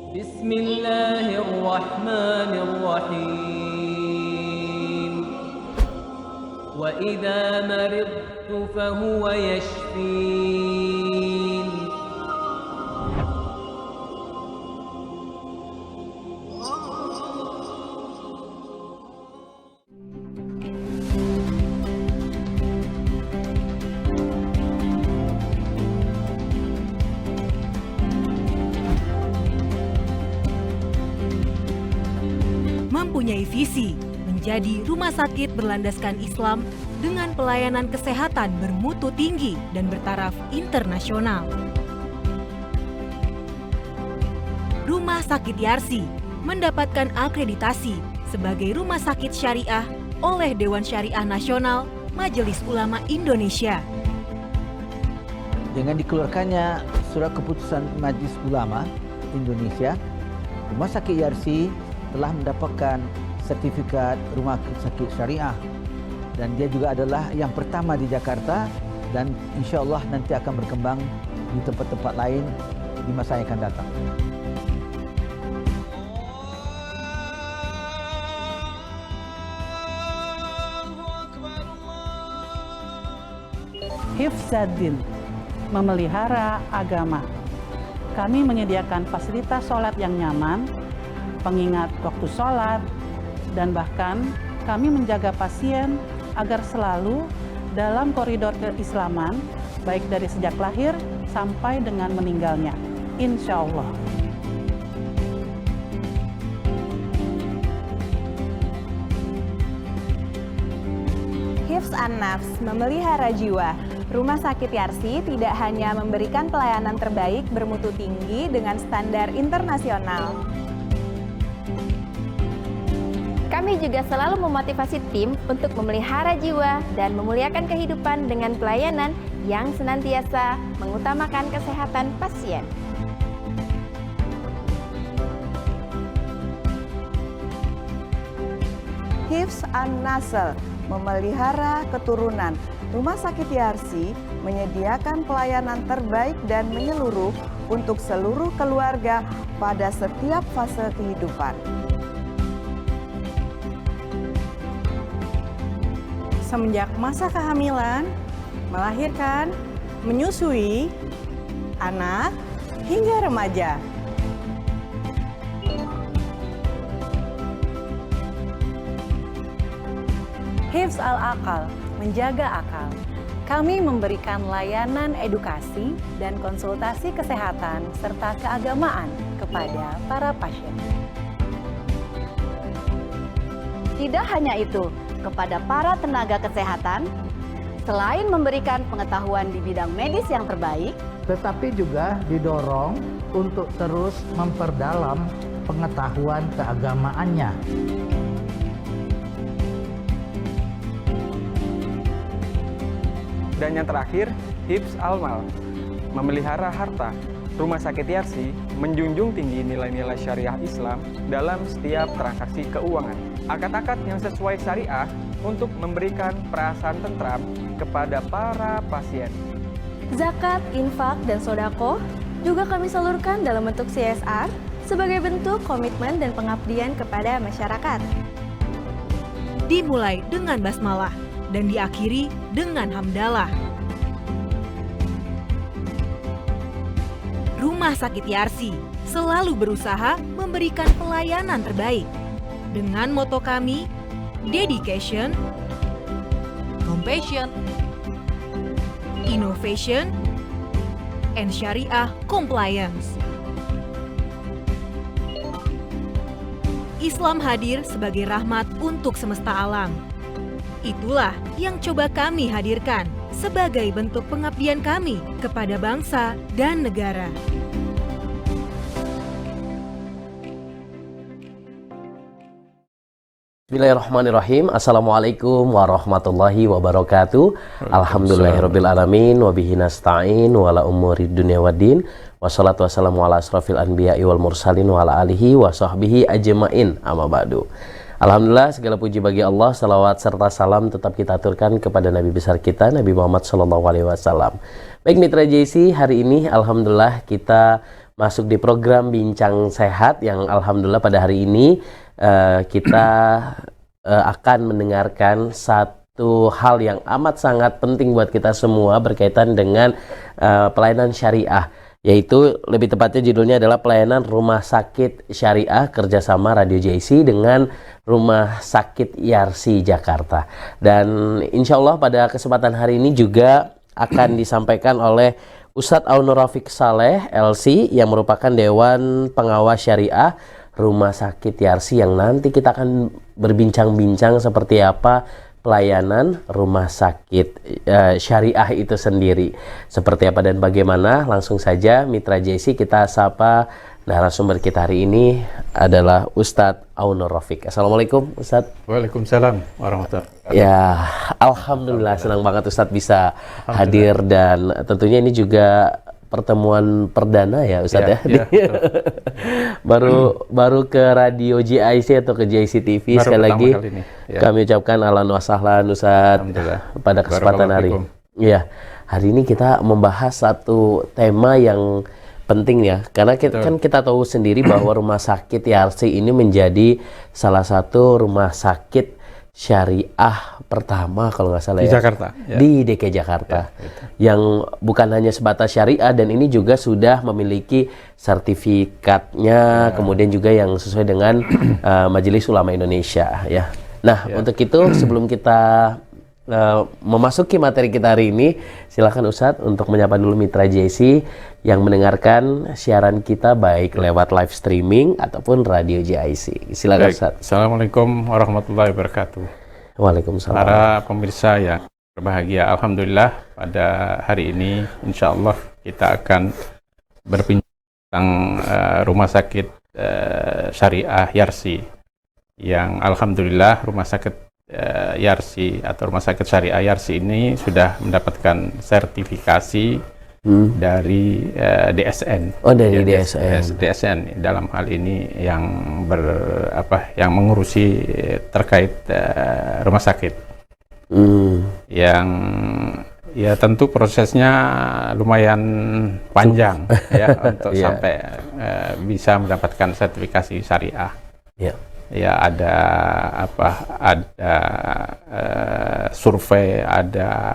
Bismillahirrahmanirrahim. Wa idza maridtu fahuwa yashfin. Mempunyai visi menjadi rumah sakit berlandaskan Islam dengan pelayanan kesehatan bermutu tinggi dan bertaraf internasional. Rumah Sakit Yarsi mendapatkan akreditasi sebagai rumah sakit syariah oleh Dewan Syariah Nasional Majelis Ulama Indonesia. Dengan dikeluarkannya surat keputusan Majelis Ulama Indonesia, Rumah Sakit Yarsi telah mendapatkan sertifikat rumah sakit syariah dan dia juga adalah yang pertama di Jakarta dan insya-Allah nanti akan berkembang di tempat-tempat lain di masa yang akan datang. Hifzaddin, memelihara agama. Kami menyediakan fasilitas sholat yang nyaman, pengingat waktu sholat, dan bahkan kami menjaga pasien agar selalu dalam koridor keislaman, baik dari sejak lahir sampai dengan meninggalnya, insya Allah. Hifz an-Nafs, memelihara jiwa. Rumah Sakit Yarsi tidak hanya memberikan pelayanan terbaik bermutu tinggi dengan standar internasional. Kami juga selalu memotivasi tim untuk memelihara jiwa dan memuliakan kehidupan dengan pelayanan yang senantiasa mengutamakan kesehatan pasien. Hifz an-Nasl, memelihara keturunan. Rumah Sakit Yarsi menyediakan pelayanan terbaik dan menyeluruh untuk seluruh keluarga pada setiap fase kehidupan. Semenjak masa kehamilan, melahirkan, menyusui, anak, hingga remaja. Hifz al-Aqal, menjaga akal. Kami memberikan layanan edukasi dan konsultasi kesehatan serta keagamaan kepada para pasien. Tidak hanya itu, kepada para tenaga kesehatan, selain memberikan pengetahuan di bidang medis yang terbaik, tetapi juga didorong untuk terus memperdalam pengetahuan keagamaannya. Dan yang terakhir, Hifz al-Mal, memelihara harta. Rumah Sakit Yarsi menjunjung tinggi nilai-nilai syariah Islam dalam setiap transaksi keuangan. Akad-akad yang sesuai syariah untuk memberikan perasaan tentram kepada para pasien. Zakat, infak, dan sodako juga kami salurkan dalam bentuk CSR sebagai bentuk komitmen dan pengabdian kepada masyarakat. Dimulai dengan basmalah dan diakhiri dengan hamdalah. Rumah Sakit Yarsi selalu berusaha memberikan pelayanan terbaik. Dengan moto kami, dedication, compassion, innovation, and syariah compliance. Islam hadir sebagai rahmat untuk semesta alam. Itulah yang coba kami hadirkan sebagai bentuk pengabdian kami kepada bangsa dan negara. Bismillahirrahmanirrahim. Assalamualaikum warahmatullahi wabarakatuh. Alhamdulillahirrabbilalamin. Wabihi nasta'in wa ala umuri dunia waddin. Wassalatu wassalamu ala asrafil anbiya'i wal mursalin wa ala alihi wa sahbihi ajma'in. Amma ba'du. Alhamdulillah, segala puji bagi Allah, salawat serta salam tetap kita aturkan kepada Nabi besar kita, Nabi Muhammad SAW. Baik mitra JC, hari ini Alhamdulillah kita masuk di program Bincang Sehat yang alhamdulillah pada hari ini kita akan mendengarkan satu hal yang amat sangat penting buat kita semua berkaitan dengan pelayanan syariah, yaitu lebih tepatnya judulnya adalah pelayanan rumah sakit syariah kerjasama Radio JIC dengan Rumah Sakit Yarsi Jakarta. Dan insya Allah pada kesempatan hari ini juga akan disampaikan oleh Ustadz Aun Rafiq Saleh LC yang merupakan Dewan Pengawas Syariah Rumah Sakit Yarsi, yang nanti kita akan berbincang-bincang seperti apa pelayanan rumah sakit syariah itu sendiri. Seperti apa dan bagaimana, langsung saja Mitra JC kita sapa. Narasumber kita hari ini adalah Ustadz Aun Rafiq. Assalamualaikum Ustadz. Waalaikumsalam warahmatullahi wabarakatuh. Ya, alhamdulillah senang banget Ustadz bisa hadir, dan tentunya ini juga pertemuan perdana ya Ustadz ya. baru ke Radio JIC atau ke JIC TV. Sekali lagi kami ucapkan ahlan wa sahlan Ustadz pada kesempatan hari ini. Ya, hari ini kita membahas satu tema yang penting ya, karena kita tahu sendiri bahwa Rumah Sakit Yarsi ini menjadi salah satu rumah sakit syariah pertama kalau nggak salah di Jakarta, di DKI Jakarta, yang bukan hanya sebatas syariah, dan ini juga sudah memiliki sertifikatnya, kemudian juga yang sesuai dengan Majelis Ulama Indonesia ya. Nah, untuk itu sebelum kita memasuki materi kita hari ini, silakan Ustadz untuk menyapa dulu Mitra JIC yang mendengarkan siaran kita baik lewat live streaming ataupun Radio JIC. Silakan Ustadz. Assalamualaikum warahmatullahi wabarakatuh. Waalaikumsalam. Para pemirsa yang berbahagia, alhamdulillah pada hari ini insya Allah kita akan berbincang tentang rumah sakit syariah Yarsi, yang alhamdulillah rumah sakit Yarsi atau Rumah Sakit Syariah Yarsi ini sudah mendapatkan sertifikasi dari DSN. Oh, dari DSN. DSN dalam hal ini yang yang mengurusi terkait rumah sakit. Yang ya tentu prosesnya lumayan panjang ya untuk sampai bisa mendapatkan sertifikasi syariah. Ya ada survei, ada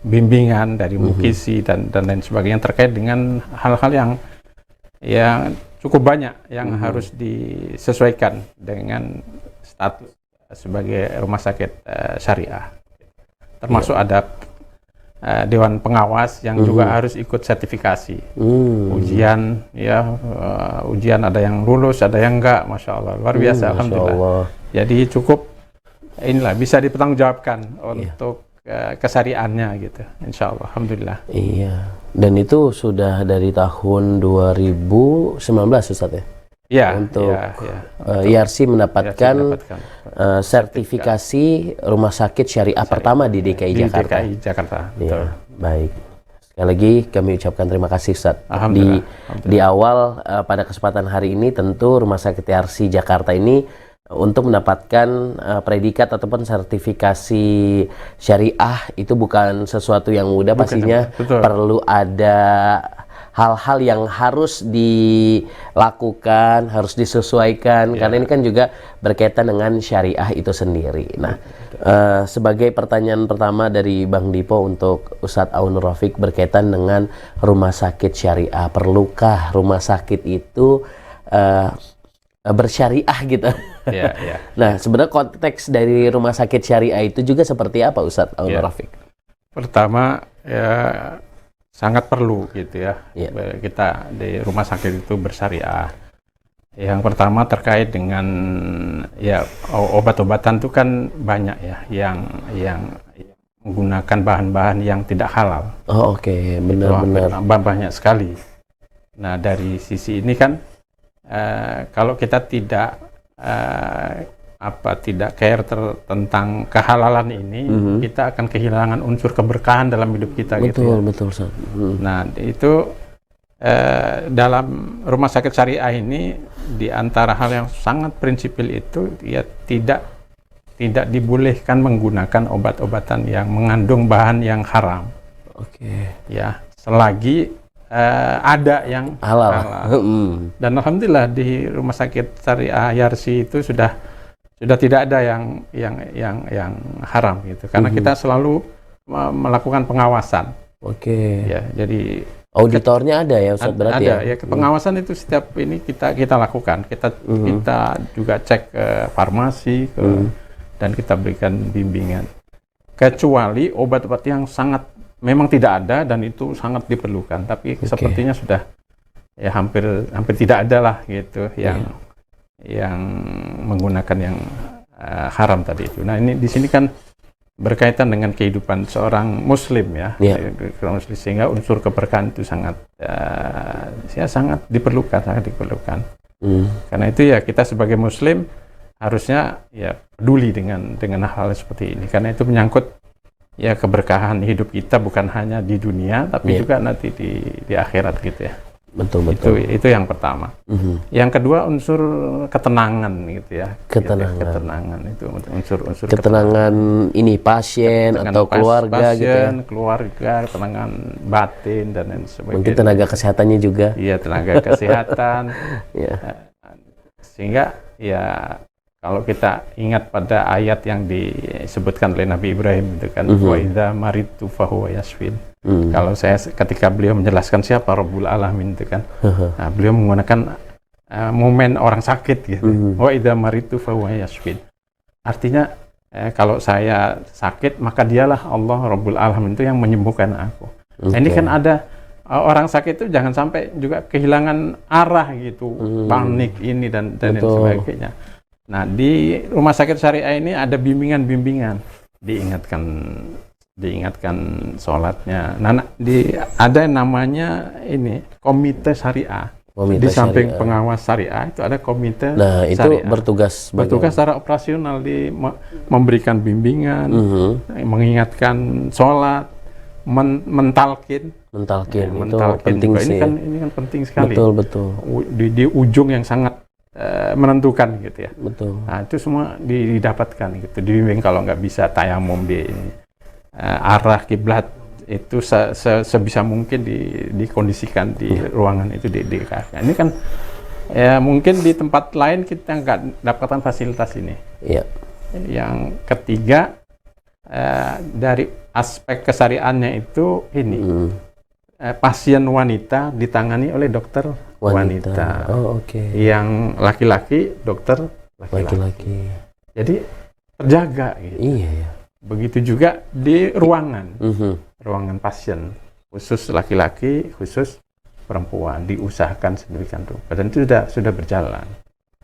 bimbingan dari Mukisi dan lain sebagainya terkait dengan hal-hal yang cukup banyak yang harus disesuaikan dengan status sebagai rumah sakit syariah. Termasuk ada Dewan Pengawas yang juga harus ikut sertifikasi. Ujian ujian ada yang lulus, ada yang enggak, Masya Allah, luar biasa, alhamdulillah. Jadi cukup inilah bisa dipertanggungjawabkan untuk kesyariahannya gitu, Insya Allah, alhamdulillah. Iya, dan itu sudah dari tahun 2019 Ustadz ya? Iya, untuk Yarsi mendapatkan sertifikasi rumah sakit syariah pertama di DKI Jakarta. DKI Jakarta. Ya, baik. Sekali lagi kami ucapkan terima kasih Ustadz. Di awal pada kesempatan hari ini tentu Rumah Sakit Yarsi Jakarta ini untuk mendapatkan predikat ataupun sertifikasi syariah itu bukan sesuatu yang mudah, pastinya perlu ada hal-hal yang harus dilakukan, harus disesuaikan, karena ini kan juga berkaitan dengan syariah itu sendiri. Nah, sebagai pertanyaan pertama dari Bang Dipo untuk Ustadz Aun Rafiq berkaitan dengan rumah sakit syariah, perlukah rumah sakit itu bersyariah gitu? Nah, sebenarnya konteks dari rumah sakit syariah itu juga seperti apa Ustadz Aun Rafiq? Pertama, sangat perlu gitu ya, kita di rumah sakit itu bersyariah. Yang pertama terkait dengan obat-obatan itu kan banyak ya yang menggunakan bahan-bahan yang tidak halal. Oh, oke, benar-benar banyak sekali. Nah, dari sisi ini kan kalau kita tidak care tentang kehalalan ini, kita akan kehilangan unsur keberkahan dalam hidup kita. Betul. Nah, itu dalam rumah sakit syariah ini, di antara hal yang sangat prinsipil itu ya tidak dibolehkan menggunakan obat-obatan yang mengandung bahan yang haram. Oke. Ya, selagi ada yang halal. Dan alhamdulillah di Rumah Sakit Syariah Yarsi itu sudah tidak ada yang haram gitu, karena kita selalu melakukan pengawasan. Oke. Ya, jadi auditornya ada ya Ustaz berarti ada ya, pengawasan itu setiap ini kita lakukan. Kita juga cek ke farmasi dan kita berikan bimbingan. Kecuali obat-obat yang sangat memang tidak ada dan itu sangat diperlukan, tapi sepertinya sudah ya hampir tidak ada lah gitu yang menggunakan yang haram tadi itu. Nah, ini di sini kan berkaitan dengan kehidupan seorang muslim ya. Sehingga unsur keberkahan itu sangat diperlukan. Karena itu ya kita sebagai muslim harusnya ya peduli dengan hal seperti ini, karena itu menyangkut ya keberkahan hidup kita bukan hanya di dunia tapi juga nanti di akhirat gitu ya. Betul. Itu yang pertama. Yang kedua unsur ketenangan gitu ya. Ketenangan itu unsur ketenangan ini pasien atau keluarga gitu ya. Keluarga, ketenangan batin dan lain sebagainya. Mungkin tenaga kesehatannya juga. Iya, tenaga kesehatan. Sehingga ya kalau kita ingat pada ayat yang disebutkan oleh Nabi Ibrahim itu kan, wa idza maridtu fahuwa yashfin. Kalau saya ketika beliau menjelaskan siapa Rabbul Alamin itu kan, nah, beliau menggunakan momen orang sakit gitu. Wa idza maridtu fahuwa yashfin. Artinya kalau saya sakit maka dialah Allah Rabbul Alamin itu yang menyembuhkan aku. Nah, ini kan ada orang sakit itu jangan sampai juga kehilangan arah gitu, panik ini dan sebagainya. Nah, di Rumah Sakit Syariah ini ada bimbingan-bimbingan, diingatkan sholatnya. Nah, ada namanya ini komite syariah. Di samping pengawas syariah itu ada komite. Nah, itu syariah. bertugas secara operasional memberikan bimbingan, mengingatkan sholat, mentalkin itu penting sih. Ini kan penting sekali. Betul. Di ujung yang sangat menentukan gitu ya. Betul. Nah, itu semua didapatkan gitu. Dibimbing kalau nggak bisa tayamum di arah kiblat itu sebisa mungkin dikondisikan di ruangan itu dikasih. Ini kan ya mungkin di tempat lain kita nggak dapatkan fasilitas ini. Iya. Yang ketiga dari aspek kesyariahannya itu ini pasien wanita ditangani oleh dokter wanita. Oh, oke. Yang laki-laki dokter laki-laki. Jadi terjaga gitu. Iya ya. Begitu juga di ruangan. Ruangan pasien khusus laki-laki, khusus perempuan diusahakan sedemikian rupa. Dan itu sudah berjalan.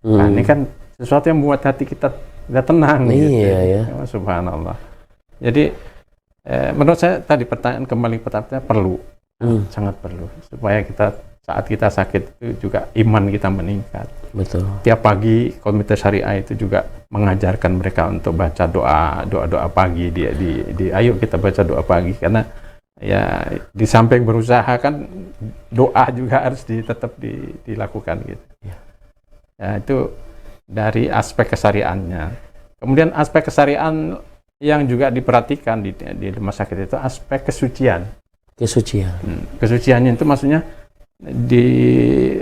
Nah, ini kan sesuatu yang membuat hati kita nggak tenang gitu. Iya ya. Subhanallah. Jadi menurut saya tadi pertanyaan perlu. Sangat perlu supaya saat kita sakit itu juga iman kita meningkat. Betul. Tiap pagi komite syariah itu juga mengajarkan mereka untuk baca doa pagi. Ayo kita baca doa pagi, karena ya di samping berusaha kan doa juga harus tetap dilakukan gitu. Ya, itu dari aspek kesyariahannya. Kemudian aspek kesyariahan yang juga diperhatikan di rumah sakit itu aspek kesucian. Kesuciannya itu maksudnya di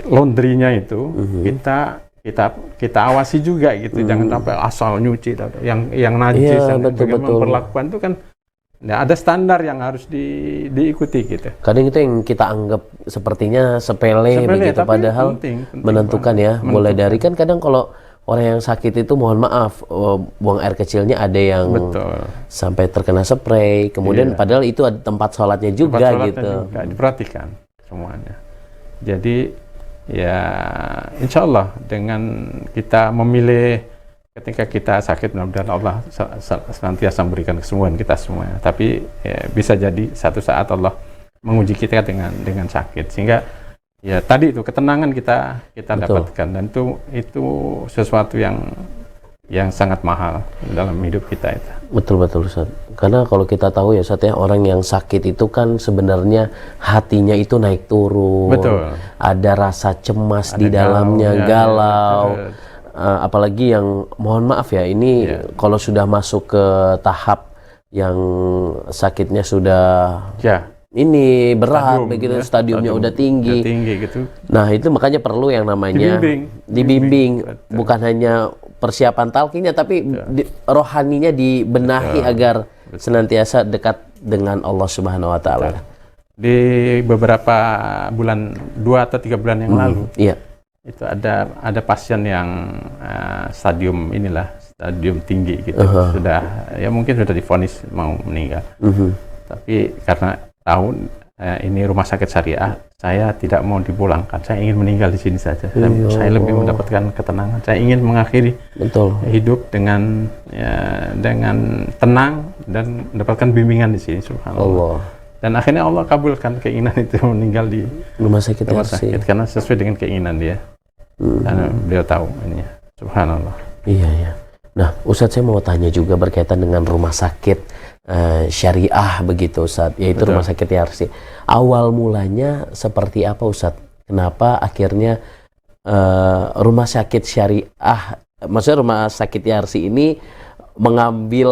laundry-nya itu kita awasi juga gitu, jangan sampai asal nyuci yang najis, bagaimana perlakuan itu kan ya, ada standar yang harus diikuti gitu. Kadang itu yang kita anggap sepertinya sepele begitu, padahal penting menentukan ya. Mulai dari kan kadang kalau orang yang sakit itu mohon maaf buang air kecilnya ada yang sampai terkena spray, kemudian padahal itu ada tempat sholatnya juga gitu. Juga diperhatikan semuanya. Jadi ya insya Allah dengan kita memilih ketika kita sakit, mudah-mudahan Allah senantiasa memberikan kesembuhan kita semuanya. Tapi ya, bisa jadi satu saat Allah menguji kita dengan sakit, sehingga ya tadi itu ketenangan kita dapatkan, dan itu sesuatu yang sangat mahal dalam hidup kita itu. Betul Ustaz. Karena kalau kita tahu ya Ustaz ya, orang yang sakit itu kan sebenarnya hatinya itu naik turun. Betul. Ada rasa cemas di dalamnya, galau. Apalagi yang mohon maaf ya, ini kalau sudah masuk ke tahap yang sakitnya sudah ini berat begitu, stadiumnya udah tinggi. Gitu. Nah, itu makanya perlu yang namanya dibimbing. Bukan hanya persiapan talqinnya, tapi rohaninya dibenahi agar senantiasa dekat dengan Allah Subhanahu wa taala. Di beberapa bulan, 2 atau 3 bulan yang lalu, itu ada pasien yang stadium tinggi gitu. Sudah, ya mungkin sudah divonis mau meninggal. Tapi karena tahu ini rumah sakit syariah, saya tidak mau dipulangkan. Saya ingin meninggal di sini saja. Saya lebih mendapatkan ketenangan. Saya ingin mengakhiri hidup dengan tenang dan mendapatkan bimbingan di sini. Subhanallah. Dan akhirnya Allah kabulkan keinginan itu meninggal di rumah sakit karena sesuai dengan keinginan dia. Karena beliau tahu ini. Subhanallah. Iya. Nah, Ustadz, saya mau tanya juga berkaitan dengan rumah sakit syariah begitu, Ustadz, yaitu rumah sakit Yarsi. Awal mulanya seperti apa, Ustadz? Kenapa akhirnya rumah sakit syariah, maksudnya rumah sakit Yarsi ini mengambil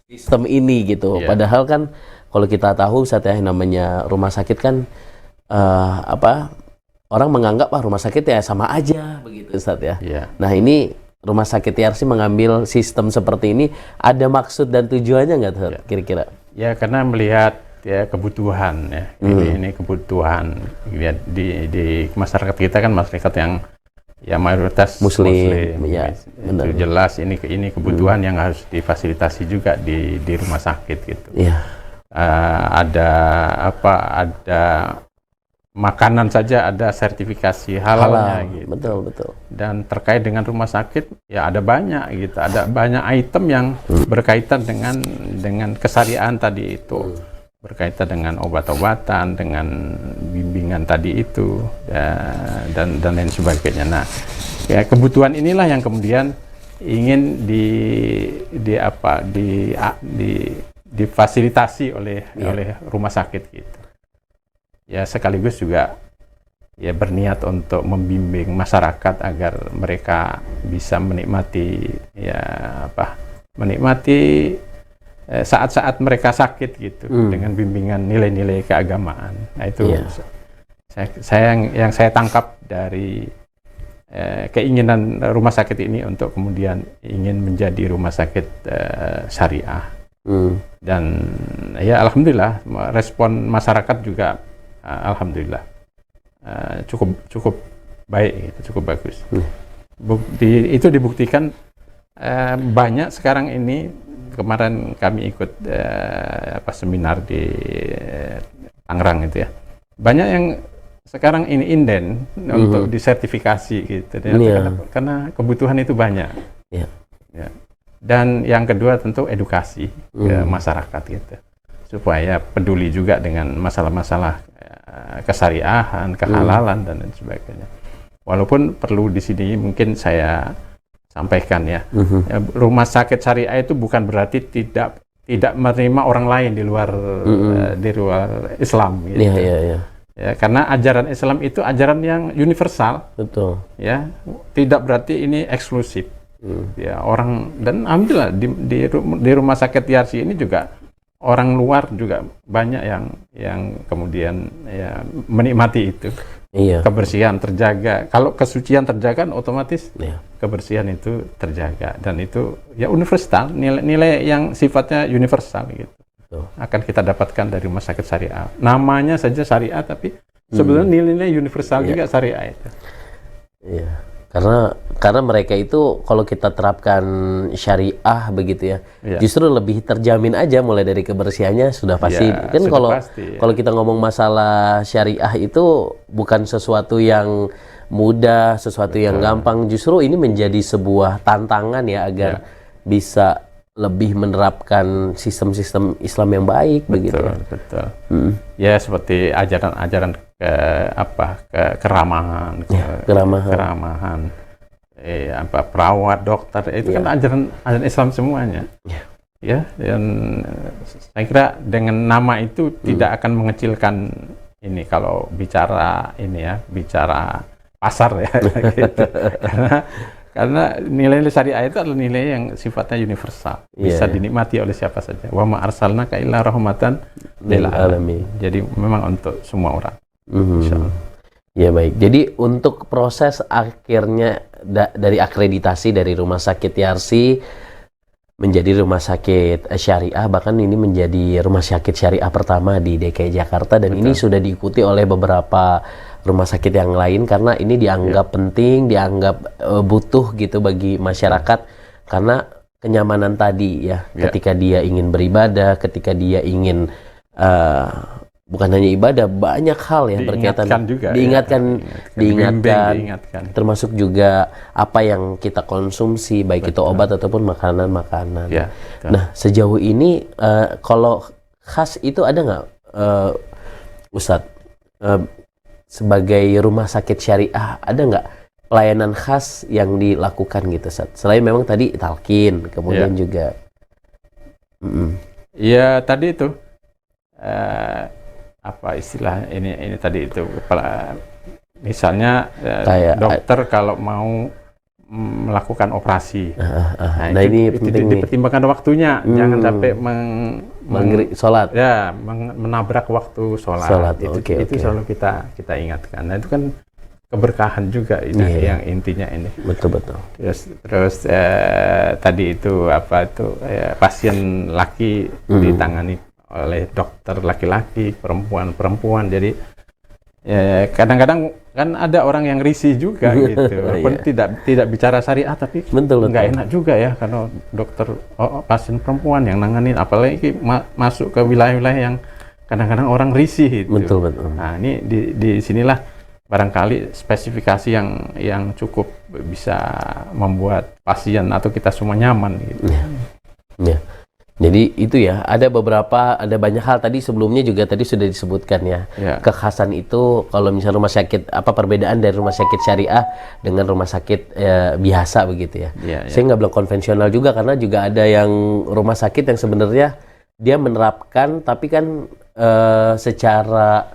sistem ini gitu? Padahal kan kalau kita tahu, Ustadz, ya, namanya rumah sakit kan orang menganggap rumah sakit ya sama aja begitu, Ustadz, ya. Nah, ini rumah sakit Yarsi mengambil sistem seperti ini, ada maksud dan tujuannya nggak, kira-kira? Ya, karena melihat kebutuhan ya. Ini kebutuhan ya, di masyarakat kita kan masyarakat yang mayoritas muslim ya, itu jelas ini kebutuhan yang harus difasilitasi juga di rumah sakit gitu. Ada makanan saja ada sertifikasi halalnya gitu. Betul. Dan terkait dengan rumah sakit ya ada banyak gitu. Ada banyak item yang berkaitan dengan kesyariahan tadi itu. Berkaitan dengan obat-obatan, dengan bimbingan tadi itu dan lain sebagainya. Nah, ya kebutuhan inilah yang kemudian ingin difasilitasi oleh rumah sakit gitu. Ya, sekaligus juga ya berniat untuk membimbing masyarakat agar mereka bisa menikmati saat-saat mereka sakit gitu dengan bimbingan nilai-nilai keagamaan. Nah, itu yang saya tangkap dari keinginan rumah sakit ini untuk kemudian ingin menjadi rumah sakit syariah. Dan ya alhamdulillah respon masyarakat juga alhamdulillah cukup baik gitu, cukup bagus. Itu dibuktikan banyak sekarang ini. Kemarin kami ikut seminar di Tangerang itu ya, banyak yang sekarang ini inden untuk disertifikasi gitu karena kebutuhan itu banyak. Dan yang kedua tentu edukasi ke masyarakat gitu, supaya peduli juga dengan masalah-masalah kesyariahan, kehalalan dan lain sebagainya. Walaupun perlu di sini mungkin saya sampaikan ya, rumah sakit syariah itu bukan berarti tidak menerima orang lain di luar Islam gitu. Ya, karena ajaran Islam itu ajaran yang universal. Betul. Ya, tidak berarti ini eksklusif. Ya, orang, dan alhamdulillah di rumah sakit Yarsi ini juga orang luar juga banyak yang kemudian ya menikmati itu. Kebersihan terjaga. Kalau kesucian terjaga, otomatis kebersihan itu terjaga, dan itu ya universal, nilai yang sifatnya universal gitu. Akan kita dapatkan dari rumah sakit syariah. Namanya saja syariah, tapi sebenarnya nilai-nilai universal juga syariah itu. Karena mereka itu kalau kita terapkan syariah begitu ya, justru lebih terjamin aja, mulai dari kebersihannya sudah pasti. Kan kalau kita ngomong masalah syariah itu bukan sesuatu yang mudah, sesuatu yang gampang. Justru ini menjadi sebuah tantangan ya, agar bisa lebih menerapkan sistem-sistem Islam yang baik begitu. Betul. Ya, seperti ajaran-ajaran keramahan, perawat, dokter, itu kan ajaran Islam semuanya. Ya, dan saya kira dengan nama itu tidak akan mengecilkan ini kalau bicara pasar ya gitu. Karena nilai syariah itu adalah nilai yang sifatnya universal, bisa dinikmati oleh siapa saja. Wa ma arsalnaka illa rahmatan lil alamin. Jadi memang untuk semua orang. Insyaallah. Ya baik. Jadi untuk proses akhirnya dari akreditasi dari Rumah Sakit Yarsi menjadi rumah sakit syariah, bahkan ini menjadi rumah sakit syariah pertama di DKI Jakarta, dan ini sudah diikuti oleh beberapa rumah sakit yang lain karena ini dianggap penting, dianggap butuh gitu bagi masyarakat karena kenyamanan tadi ya. Ketika dia ingin beribadah, ketika dia ingin bukan hanya ibadah, banyak hal ya berkaitan juga, diingatkan, termasuk juga apa yang kita konsumsi, baik itu obat ataupun makanan-makanan. Nah, sejauh ini kalau khas itu ada nggak, Ustadz, sebagai rumah sakit syariah, ada nggak pelayanan khas yang dilakukan gitu, Ustadz? Selain memang tadi talqin, kemudian juga ya tadi itu apa istilah ini tadi itu, misalnya dokter kalau mau melakukan operasi, nah ini itu penting dipertimbangkan waktunya, jangan sampai sholat, menabrak waktu sholat. Itu selalu kita ingatkan. Nah itu kan keberkahan juga ini yang intinya ini. Betul. Terus tadi itu apa itu pasien laki ditangani oleh dokter laki-laki, perempuan. Jadi kadang-kadang kan ada orang yang risih juga gitu, walaupun tidak bicara syariah, tapi nggak enak juga ya kalau dokter pasien perempuan yang nanganin, apalagi masuk ke wilayah-wilayah yang kadang-kadang orang risih gitu. Betul. Nah ini di sinilah barangkali spesifikasi yang cukup bisa membuat pasien atau kita semua nyaman gitu. Jadi itu ya, ada banyak hal tadi sebelumnya juga tadi sudah disebutkan ya. Kekhasan itu kalau misalnya rumah sakit, apa perbedaan dari rumah sakit syariah dengan rumah sakit biasa begitu ya. Saya nggak bilang konvensional juga, karena juga ada yang rumah sakit yang sebenarnya dia menerapkan, tapi kan secara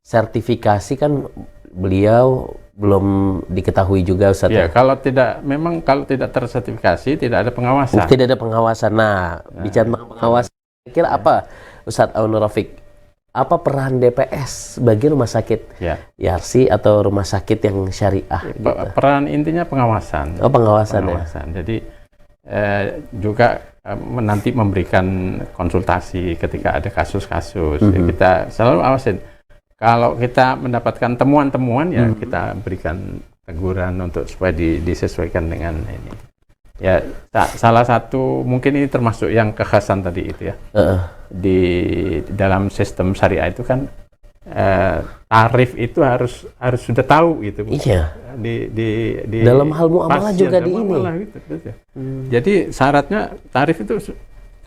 sertifikasi kan beliau belum diketahui juga, Ustaz. Kalau tidak tersertifikasi, tidak ada pengawasan. Tidak ada pengawasan. Nah, bicara tentang pengawasan, kira apa, Ustaz Aun Rafiq? Apa peran DPS bagi rumah sakit Yarsi atau rumah sakit yang syariah? Gitu? Peran intinya pengawasan. Pengawasan. Jadi juga nanti memberikan konsultasi ketika ada kasus-kasus. Kita selalu awasin. Kalau kita mendapatkan temuan-temuan kita berikan teguran untuk supaya disesuaikan dengan ini. Ya, salah satu mungkin ini termasuk yang kekhasan tadi itu ya. Di dalam sistem syariah itu kan tarif itu harus sudah tahu gitu. Di dalam hal muamalah juga di ini. Jadi syaratnya tarif itu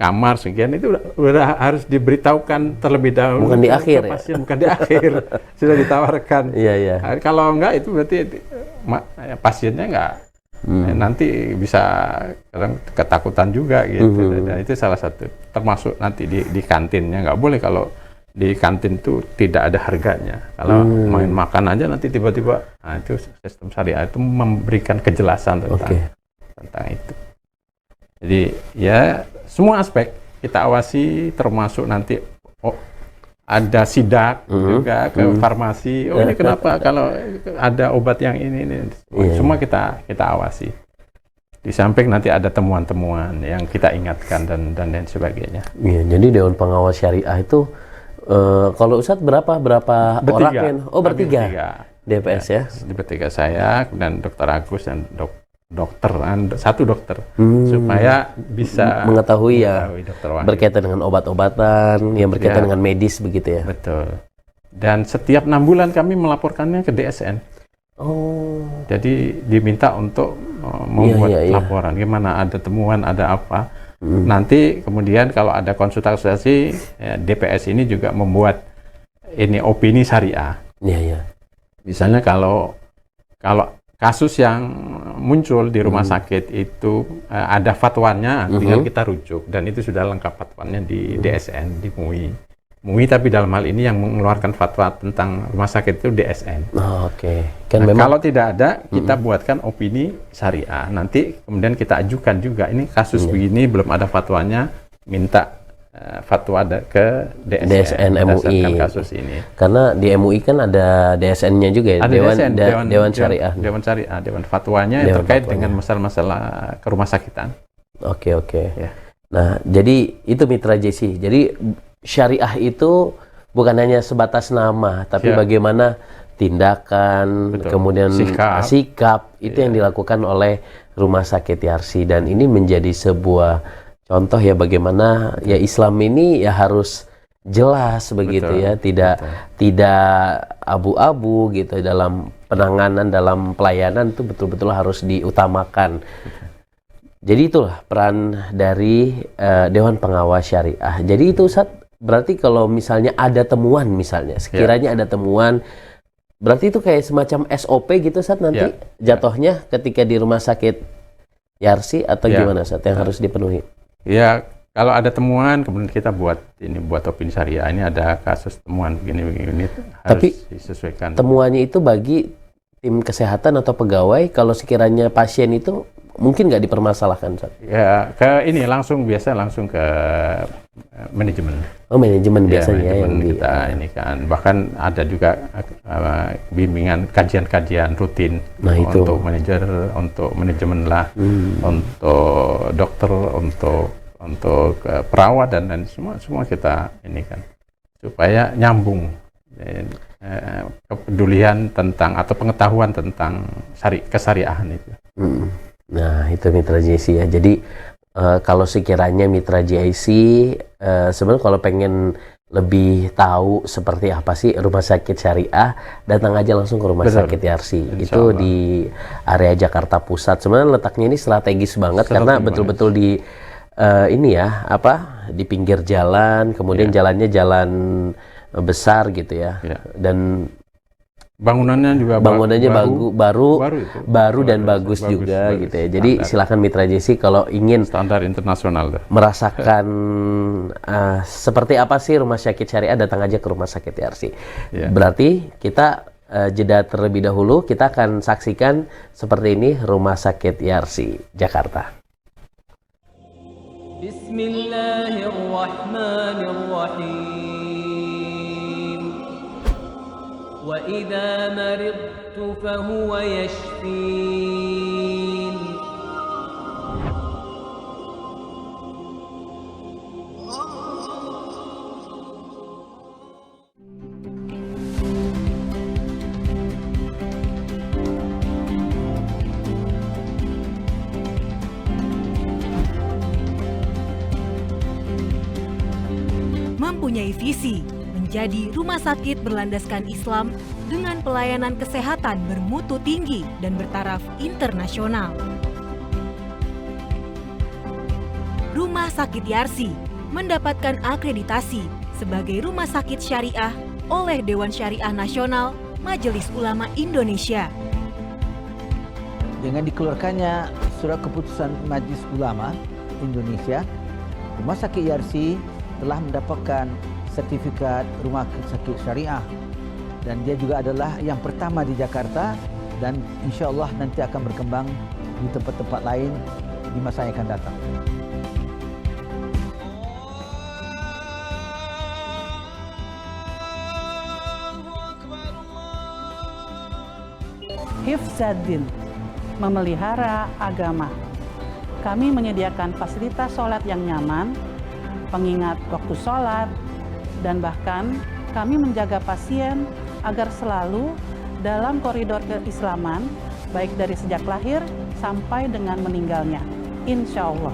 kamar sekian itu udah harus diberitahukan terlebih dahulu. Bukan di akhir pasien, bukan di akhir. Sudah ditawarkan. Kalau enggak itu berarti pasiennya enggak nanti bisa kadang ketakutan juga gitu. Dan itu salah satu, termasuk nanti di kantinnya nggak boleh kalau di kantin itu tidak ada harganya. Kalau main makan aja nanti tiba-tiba, nah itu sistem syariah itu memberikan kejelasan tentang itu. Jadi ya semua aspek kita awasi, termasuk nanti ada sidak juga ke farmasi. Ini kenapa kalau ada obat yang ini. Semua kita awasi. Di samping nanti ada temuan-temuan yang kita ingatkan dan lain sebagainya. Jadi Dewan Pengawas Syariah itu kalau Ustadz berapa orang? Bertiga. DPS ya. Bertiga, saya, kemudian Dr. Agus dan satu dokter supaya bisa mengetahui berkaitan dengan obat-obatan yang berkaitan dengan medis begitu ya. Betul. Dan setiap 6 bulan kami melaporkannya ke DSN. Jadi diminta untuk membuat laporan gimana, ada temuan, ada apa. Nanti kemudian kalau ada konsultasi, DPS ini juga membuat ini opini syariah. Misalnya kalau kasus yang muncul di rumah sakit itu ada fatwanya, tinggal kita rujuk, dan itu sudah lengkap fatwanya di DSN, di MUI. MUI, tapi dalam hal ini yang mengeluarkan fatwa tentang rumah sakit itu DSN. Oke. Kan nah, kalau tidak ada, kita buatkan opini syariah. Nanti kemudian kita ajukan juga, ini kasus begini belum ada fatwanya, minta fatwa ke DSN MUI kasus ini. Karena di MUI kan ada DSN-nya juga ya, Dewan Syariah. Dewan Syariah, Dewan Fatwanya yang terkait dengan masalah-masalah ke rumah sakitan. Oke. Ya. Nah, jadi itu Mitra JC. Jadi syariah itu bukan hanya sebatas nama, tapi bagaimana tindakan, kemudian sikap itu yang dilakukan oleh Rumah Sakit Yarsi, dan ini menjadi sebuah contoh ya bagaimana ya Islam ini ya harus jelas begitu ya, tidak abu-abu gitu dalam penanganan, dalam pelayanan itu betul-betul harus diutamakan. Jadi itulah peran dari Dewan Pengawas Syariah. Jadi itu Ustaz, berarti kalau misalnya ada temuan, misalnya sekiranya ada temuan, berarti itu kayak semacam SOP gitu Ustaz nanti jatuhnya ketika di Rumah Sakit Yarsi atau gimana Ustaz yang harus dipenuhi? Ya, kalau ada temuan kemudian kita buat opini syariah, ini ada kasus temuan begini harus disesuaikan. Temuannya itu bagi tim kesehatan atau pegawai, kalau sekiranya pasien itu mungkin nggak dipermasalahkan Ustaz? Ya, langsung ke manajemen. Oh, manajemen biasanya yang kita ini kan. Bahkan ada juga bimbingan kajian-kajian rutin untuk manajer, untuk manajemen lah, untuk dokter, untuk perawat dan semua kita ini kan, supaya nyambung kepedulian tentang atau pengetahuan tentang kesyariahan itu. Nah, itu Mitra JC ya. Jadi kalau sekiranya Mitra JC sebenarnya kalau pengen lebih tahu seperti apa sih Rumah Sakit Syariah, datang aja langsung ke Rumah Sakit Yarsi. Itu di area Jakarta Pusat. Sebenarnya letaknya ini strategis banget karena betul-betul di di pinggir jalan, kemudian jalannya jalan besar gitu ya. Dan bangunannya juga baru dan bagus juga gitu ya. Jadi silakan Mitra JC kalau ingin standar internasional merasakan seperti apa sih Rumah Sakit Syariah, datang aja ke Rumah Sakit Yarsi. Berarti kita jeda terlebih dahulu, kita akan saksikan seperti ini Rumah Sakit Yarsi Jakarta. Bismillahirrahmanirrahim. وإذا مرضت فهو يشفين Mempunyai visi menjadi rumah sakit berlandaskan Islam dengan pelayanan kesehatan bermutu tinggi dan bertaraf internasional. Rumah Sakit Yarsi mendapatkan akreditasi sebagai rumah sakit syariah oleh Dewan Syariah Nasional Majelis Ulama Indonesia. Dengan dikeluarkannya surat keputusan Majelis Ulama Indonesia, Rumah Sakit Yarsi telah mendapatkan sertifikat rumah sakit syariah, dan dia juga adalah yang pertama di Jakarta, dan insya Allah nanti akan berkembang di tempat-tempat lain di masa yang akan datang. Hifzaddin, memelihara agama. Kami menyediakan fasilitas sholat yang nyaman, pengingat waktu sholat, dan bahkan kami menjaga pasien agar selalu dalam koridor keislaman, baik dari sejak lahir sampai dengan meninggalnya, insya Allah.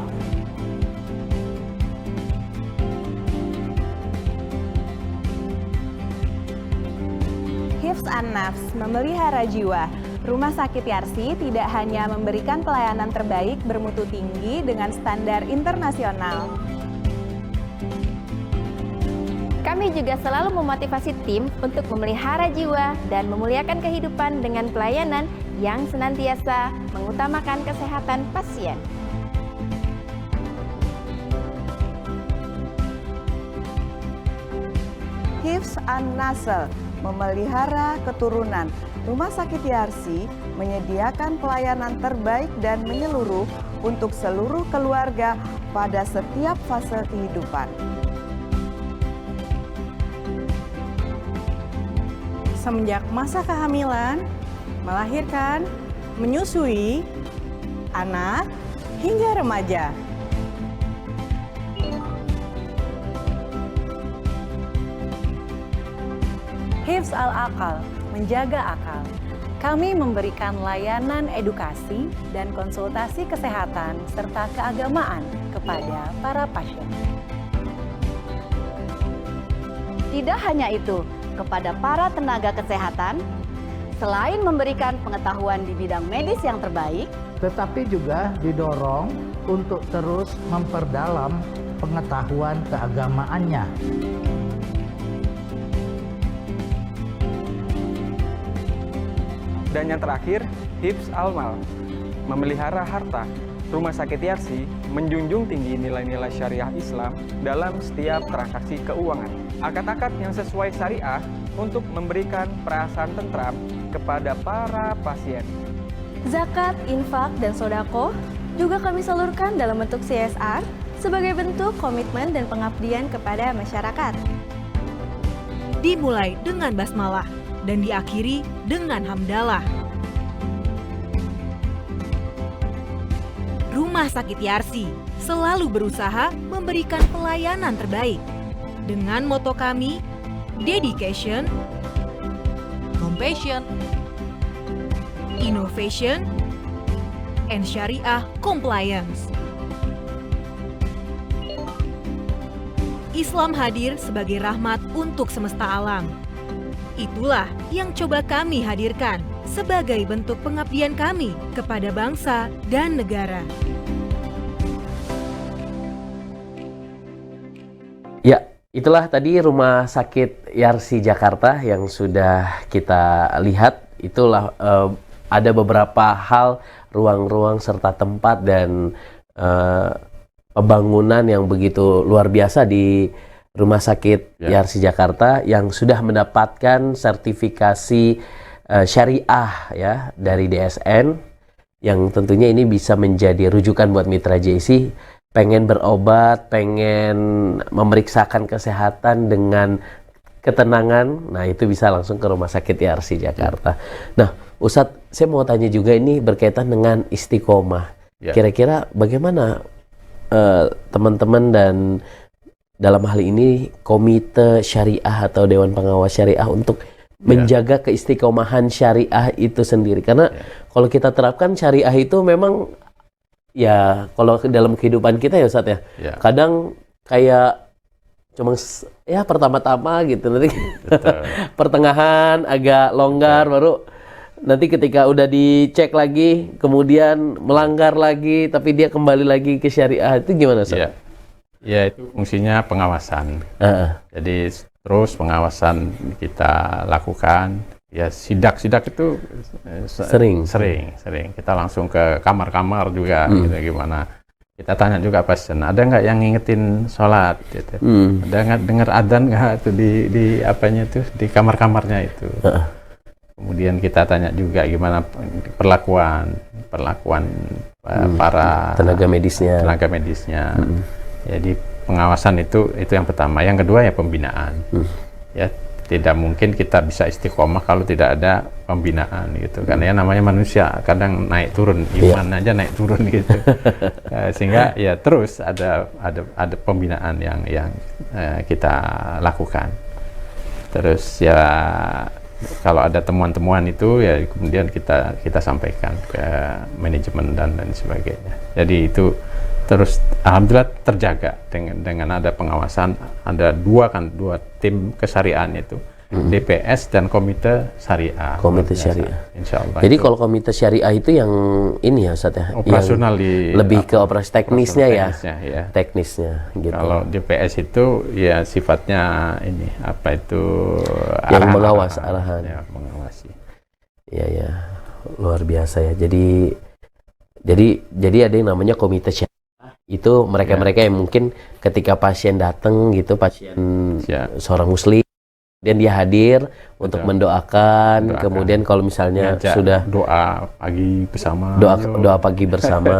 Hifz an-Nafs, memelihara jiwa. Rumah Sakit Yarsi tidak hanya memberikan pelayanan terbaik bermutu tinggi dengan standar internasional. Kami juga selalu memotivasi tim untuk memelihara jiwa dan memuliakan kehidupan dengan pelayanan yang senantiasa mengutamakan kesehatan pasien. Hifz an-Nasl memelihara keturunan. Rumah Sakit Yarsi menyediakan pelayanan terbaik dan menyeluruh untuk seluruh keluarga pada setiap fase kehidupan. Semenjak masa kehamilan, melahirkan, menyusui, anak, hingga remaja. Hifz al-Aqal, menjaga akal. Kami memberikan layanan edukasi dan konsultasi kesehatan serta keagamaan kepada para pasien. Tidak hanya itu, kepada para tenaga kesehatan, selain memberikan pengetahuan di bidang medis yang terbaik, tetapi juga didorong untuk terus memperdalam pengetahuan keagamaannya. Dan yang terakhir, Hifz al-Mal, memelihara harta. Rumah Sakit Yarsi menjunjung tinggi nilai-nilai syariah Islam dalam setiap transaksi keuangan. Akad-akad yang sesuai syariah untuk memberikan perasaan tentram kepada para pasien. Zakat, infak, dan sodako juga kami salurkan dalam bentuk CSR sebagai bentuk komitmen dan pengabdian kepada masyarakat. Dimulai dengan basmalah dan diakhiri dengan hamdalah. Rumah Sakit Yarsi selalu berusaha memberikan pelayanan terbaik. Dengan moto kami, Dedication, Compassion, Innovation, and Syariah Compliance. Islam hadir sebagai rahmat untuk semesta alam. Itulah yang coba kami hadirkan sebagai bentuk pengabdian kami kepada bangsa dan negara. Ya, itulah tadi Rumah Sakit Yarsi Jakarta yang sudah kita lihat. Itulah ada beberapa hal, ruang-ruang serta tempat dan pembangunan yang begitu luar biasa di Rumah Sakit Yarsi Jakarta yang sudah mendapatkan sertifikasi syariah ya dari DSN, yang tentunya ini bisa menjadi rujukan buat mitra JC pengen berobat, pengen memeriksakan kesehatan dengan ketenangan. Nah, itu bisa langsung ke Rumah Sakit Yarsi Jakarta. Nah, Ustadz, saya mau tanya juga ini berkaitan dengan istiqomah. Kira-kira bagaimana teman-teman dan dalam hal ini Komite Syariah atau Dewan Pengawas Syariah untuk menjaga keistiqomahan syariah itu sendiri? Karena kalau kita terapkan syariah itu memang ya kalau dalam kehidupan kita ya Ustadz ya, kadang kayak cuma ya pertama-tama gitu, nanti pertengahan agak longgar, baru nanti ketika udah dicek lagi kemudian melanggar lagi, tapi dia kembali lagi ke syariah. Itu gimana Ustadz? Ya, itu fungsinya pengawasan. Jadi terus pengawasan kita lakukan. Ya, sidak itu sering kita langsung ke kamar-kamar juga gitu, gimana kita tanya juga pasien, ada nggak yang ngingetin sholat gitu. Ada nggak dengar adzan nggak tuh di apanya tuh di kamar-kamarnya itu. Kemudian kita tanya juga gimana perlakuan para tenaga medisnya. Jadi pengawasan itu yang pertama. Yang kedua ya pembinaan. Ya, tidak mungkin kita bisa istiqomah kalau tidak ada pembinaan gitu. Karena ya namanya manusia, kadang naik turun, iman aja naik turun gitu. Sehingga ya terus ada pembinaan yang kita lakukan. Terus ya kalau ada temuan-temuan itu ya kemudian kita sampaikan ke manajemen dan sebagainya. Jadi itu terus alhamdulillah terjaga dengan ada pengawasan, ada dua tim kesyariahan itu, DPS dan Komite Syariah. Komite Syariah. Insyaallah. Jadi kalau Komite Syariah itu yang ini ya Ustadz ya, operasional, lebih ke operasi teknisnya ya. Teknisnya gitu. Kalau DPS itu ya sifatnya ini apa itu yang mengawas arahan. Ya, mengawasi. Iya, luar biasa ya. Jadi ada yang namanya Komite Syariah. Itu mereka yang mungkin ketika pasien datang gitu, pasien seorang muslim Kemudian dia hadir untuk mendoakan. Kemudian kalau misalnya Ngajak sudah doa pagi bersama. doa pagi bersama.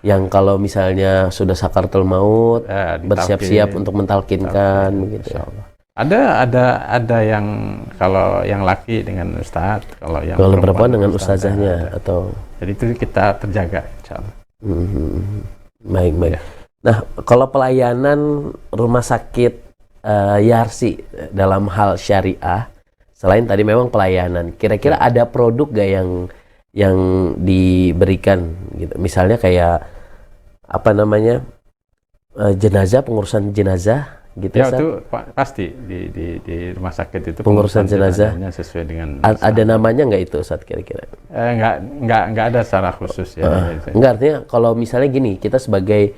Yang kalau misalnya sudah sakaratul maut, bersiap-siap untuk mentalkinkan begitu. Ada yang kalau yang laki dengan ustadz, kalau yang perempuan dengan ustazahnya atau. Jadi itu kita terjaga, insyaallah. Baik. Nah, kalau pelayanan rumah sakit Yarsi dalam hal syariah, selain tadi memang pelayanan, kira-kira ada produk gak yang diberikan gitu? Misalnya kayak apa namanya, jenazah, pengurusan jenazah gitu. Ya, itu pasti di rumah sakit itu pengurusan jenazah sesuai dengan ada namanya nggak itu saat kira-kira? Nggak ada secara khusus ya. Nggak, artinya kalau misalnya gini, kita sebagai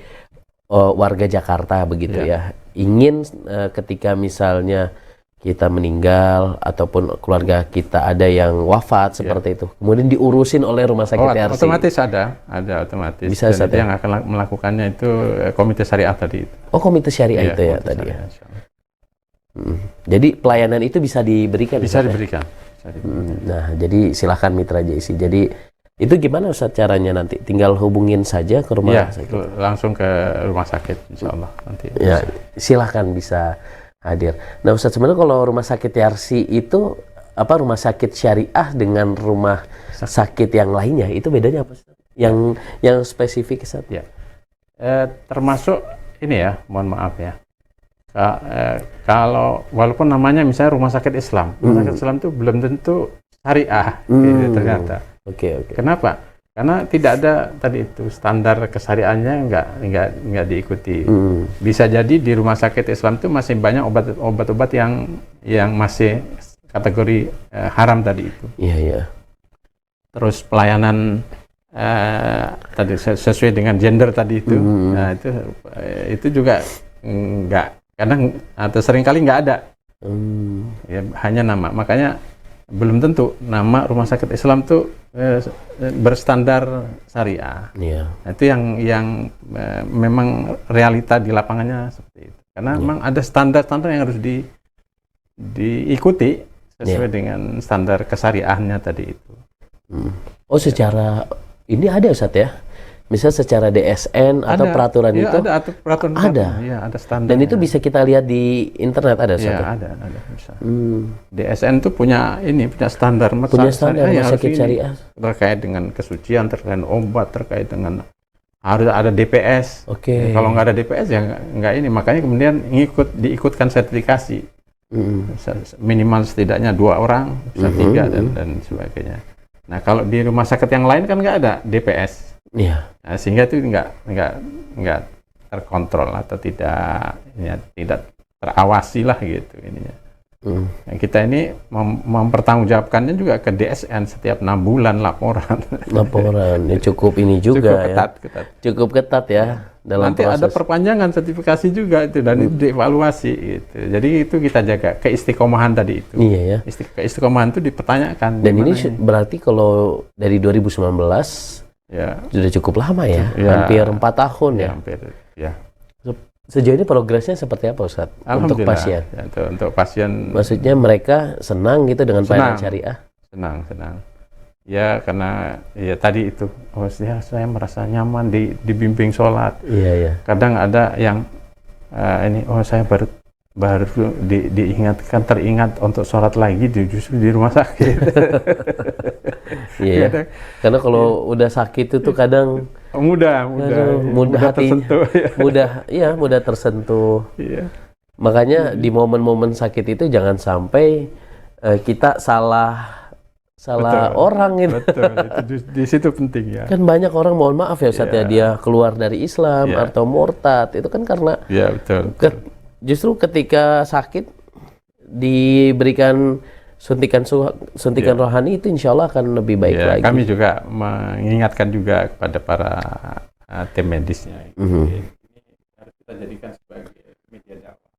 warga Jakarta begitu ya, ingin ketika misalnya kita meninggal ataupun keluarga kita ada yang wafat seperti itu, kemudian diurusin oleh rumah sakit Yarsi. Otomatis ada otomatis. Bisa saja. Yang akan melakukannya itu komite syariah tadi. Oh, komite syariah itu ya tadi ya. Jadi pelayanan itu bisa diberikan. Bisa diberikan. Nah, jadi silakan Mitra JIC. Jadi itu gimana Ustaz caranya nanti? Tinggal hubungin saja ke rumah sakit. Langsung ke rumah sakit, insyaallah nanti. Ya, silakan bisa hadir. Nah Ustaz, sebenarnya kalau rumah sakit Yarsi itu apa, rumah sakit syariah dengan rumah sakit yang lainnya itu bedanya apa Ustaz? Yang spesifik Ustaz? Ya. Termasuk ini ya, mohon maaf ya. Kalau walaupun namanya misalnya rumah sakit Islam, rumah sakit Islam itu belum tentu syariah gitu, ternyata. Oke. Kenapa? Karena tidak ada tadi itu standar kesyariahannya nggak diikuti. Bisa jadi di rumah sakit Islam itu masih banyak obat-obat yang masih kategori haram tadi itu. Iya. Terus pelayanan tadi sesuai dengan gender tadi itu, nah itu juga kadang atau seringkali nggak ada. Ya, hanya nama. Makanya belum tentu nama rumah sakit Islam tuh berstandar syariah. Iya. Nah, itu yang memang realita di lapangannya seperti itu. Karena memang ada standar-standar yang harus diikuti sesuai dengan standar kesyariahannya tadi itu. Oh, secara ini ada Ustaz ya? Misal secara DSN atau peraturan ya, itu ada peraturan ada. Ada standar. Dan itu bisa kita lihat di internet ada Ustaz? Ya, ada bisa. DSN itu punya standar. Punya standar rumah sakit syariah terkait dengan kesucian, terkait obat, terkait dengan harus ada DPS. Oke. Kalau nggak ada DPS ya nggak ini. Makanya kemudian diikutkan sertifikasi. Minimal setidaknya 2 orang, bisa 3 dan sebagainya. Nah, kalau di rumah sakit yang lain kan nggak ada DPS. Iya. Nah, sehingga itu nggak terkontrol atau tidak terawasi lah gitu ininya. Nah, kita ini mempertanggungjawabkannya juga ke DSN setiap 6 bulan laporan. Ya, cukup ini juga ketat. Cukup ketat ya dalam nanti proses. ada perpanjangan sertifikasi juga itu dan itu dievaluasi gitu. Jadi itu kita jaga keistiqomahan tadi itu. Iya ya. Keistiqomahan itu dipertanyakan. Dan ini berarti kalau dari 2019 ya sudah cukup lama ya, hampir 4 tahun ya. Hampir, ya. Sejauh ini progresnya seperti apa Ustaz untuk pasien? Ya, untuk pasien. Maksudnya mereka senang gitu dengan pelayanan syariah? Senang. Ya karena ya tadi itu, saya merasa nyaman dibimbing sholat. Iya. Kadang ada yang saya baru diingatkan, teringat untuk sholat lagi justru di rumah sakit. Iya. Karena kalau udah sakit itu kadang mudah hatinya mudah tersentuh. Iya. Makanya di momen-momen sakit itu jangan sampai kita salah orang gitu. Betul. Itu di situ penting ya. Kan banyak orang, mohon maaf ya Ustaz ya, dia keluar dari Islam atau murtad itu kan karena betul. Justru ketika sakit diberikan suntikan rohani itu insya Allah akan lebih baik lagi. Kami juga mengingatkan juga kepada para tim medisnya. Ini harus kita jadikan sebagai media dakwah.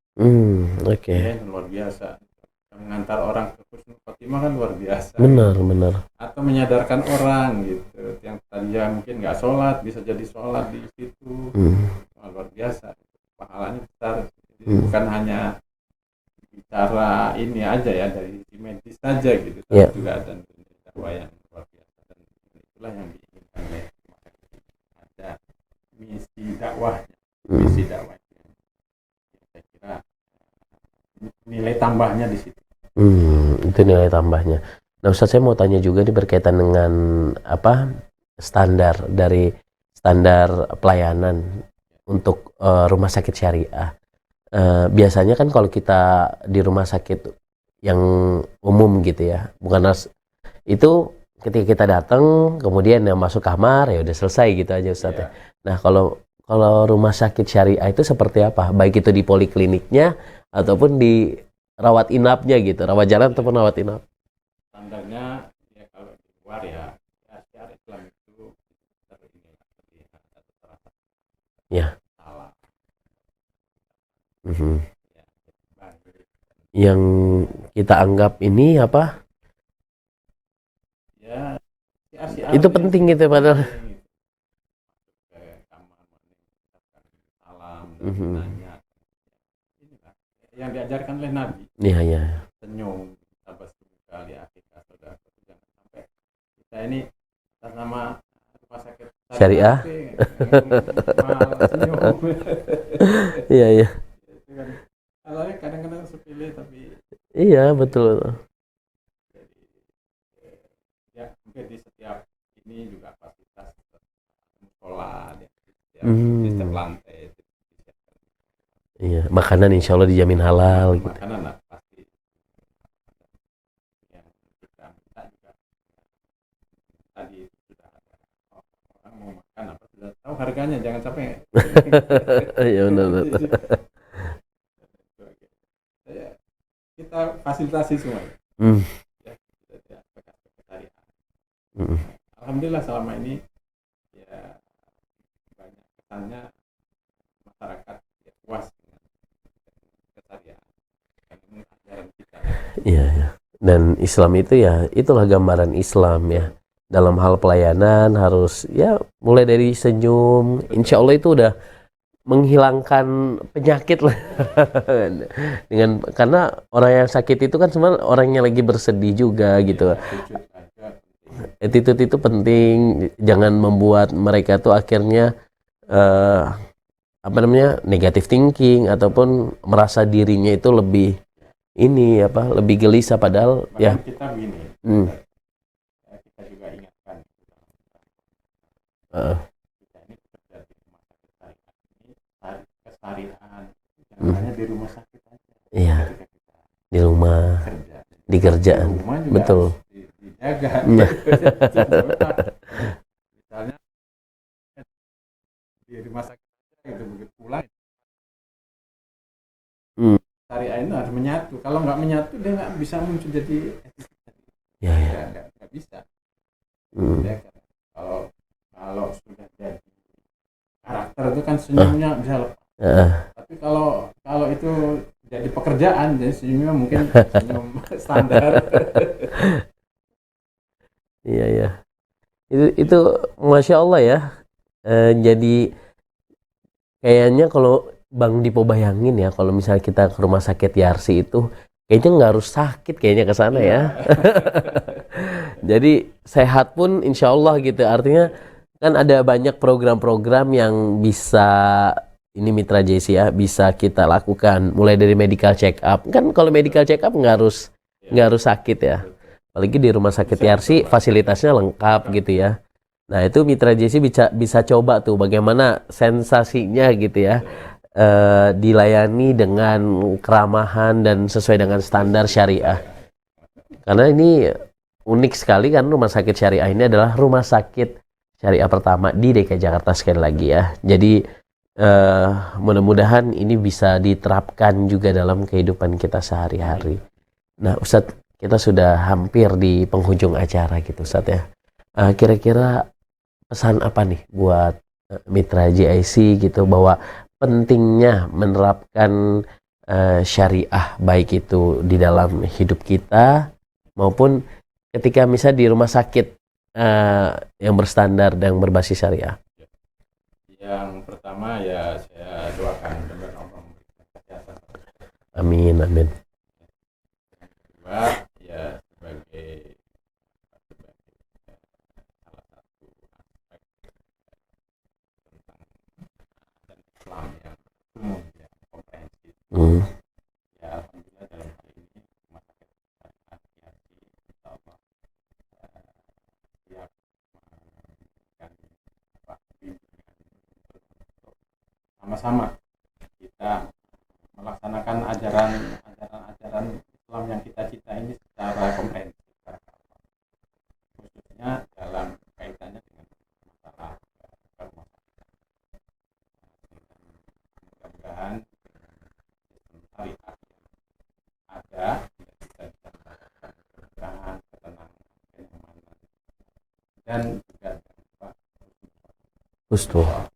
Luar biasa. Mengantar orang ke husnul khotimah kan luar biasa. Benar. Atau menyadarkan orang gitu, yang tadinya mungkin nggak sholat bisa jadi sholat di situ. Luar biasa. Pahalanya besar. Jadi bukan hanya kita secara ini aja ya, dari sisi medis saja gitu, tapi Yeah. juga ada dakwah yang luar biasa, dan itulah yang diinginkan oleh rumah sakit ini. Ada misi dakwahnya, misi dakwahnya. Saya kira nilai tambahnya di situ. Itu nilai tambahnya. Nah, Ustaz, saya mau tanya juga nih berkaitan dengan standar pelayanan untuk rumah sakit syariah. Biasanya kan kalau kita di rumah sakit yang umum gitu ya, bukan itu ketika kita datang kemudian yang masuk kamar ya udah selesai gitu aja, Ustaz. Yeah. Nah, kalau rumah sakit syariah itu seperti apa? Baik itu di polikliniknya ataupun di rawat inapnya gitu, rawat jalan ataupun rawat inap. Standarnya ya kalau di luar ya syariat Islam itu terlihat atau terasa Ya. salah. Yang kita anggap ini apa? Ya, Itu penting gitu padahal. Nanya. Inilah yang diajarkan oleh Nabi. Iya, iya. Senyum, tabassum kali akikah saudara. Jangan sampai kita ini atas nama rumah sakit syariah. Senyum. Iya, iya. Itu kan kalau kadang-kadang sepele tapi Iya, betul. ya mungkin di setiap ini juga fasilitas musola ya, sistem lantai. Iya, makanan insya Allah dijamin halal gitu. Makanan lah pasti yang kita minta juga tadi sudah ada orang mau makan apa sudah tahu harganya, jangan sampai Iya, benar. Kita fasilitasi semua ya, alhamdulillah selama ini ya banyak kesannya masyarakat ya, puas dengan keseharian dengan ajaran kita. Iya, iya. Dan Islam itu ya, itulah gambaran Islam ya. Dalam hal pelayanan harus ya mulai dari senyum. Insya Allah itu udah menghilangkan penyakit lah. Karena orang yang sakit itu kan sebenarnya orang yang lagi bersedih juga gitu. Attitude itu penting. Jangan membuat mereka tuh akhirnya negative thinking ataupun merasa dirinya itu lebih lebih gelisah padahal bahkan ya kita begini kita juga ingatkan kita ini bekerja di rumah sakit syariah ini keseharian jangan hanya di rumah sakit aja. Iya, Ketika kita di rumah kerja di kerjaan di rumah juga betul. harus dijaga. Misalnya di rumah sakit gitu begitu pulang syariah ini harus menyatu. Kalau nggak menyatu dia nggak bisa muncul jadi Ya, ya. nggak bisa. Ya, kalau sudah jadi karakter itu kan senyumnya bisa lepas. Tapi kalau itu jadi pekerjaan, jadi senyumnya mungkin senyum standar. Iya, ya. Itu Masya Allah ya. Jadi kayaknya kalau Bang Dipo bayangin ya, kalau misalnya kita ke rumah sakit Yarsi itu kayaknya nggak harus sakit kayaknya ke sana ya. Jadi sehat pun insya Allah gitu. Artinya kan ada banyak program-program yang bisa ini Mitra JC ya bisa kita lakukan. Mulai dari medical check up. Kan kalau medical check up nggak harus sakit ya. Apalagi di rumah sakit Yarsi fasilitasnya lengkap gitu ya. Nah itu Mitra JC bisa coba tuh bagaimana sensasinya gitu ya. Dilayani dengan keramahan dan sesuai dengan standar syariah. Karena ini unik sekali kan rumah sakit syariah ini adalah rumah sakit syariah pertama di DKI Jakarta sekali lagi ya. Jadi mudah-mudahan ini bisa diterapkan juga dalam kehidupan kita sehari-hari. Nah Ustadz, kita sudah hampir di penghujung acara gitu Ustadz ya. Kira-kira pesan apa nih buat Mitra JIC gitu bahwa pentingnya menerapkan syariah baik itu di dalam hidup kita maupun ketika misalnya di rumah sakit yang berstandar dan berbasis syariah. Yang pertama ya saya doakan mudah-mudahan Allah memberikan kesehatan. Amin, amin. juga ya sebagai salah satu aspek tentang dan Islam yang umum ya, komprehensif. Ya alhamdulillah dalam hal ini Rumah Sakit Syariah Yarsi insyaallah siap memberikan bimbingan untuk sama-sama kita melaksanakan ajaran Islam yang kita cita ini secara komprehensif, khususnya dalam kaitannya dengan masalah rumah sakit. Mudah-mudahan sistem syariah yang ada kita bisa mendapatkan keberkahan, ketenangan, kenyamanan, dan juga Husnul.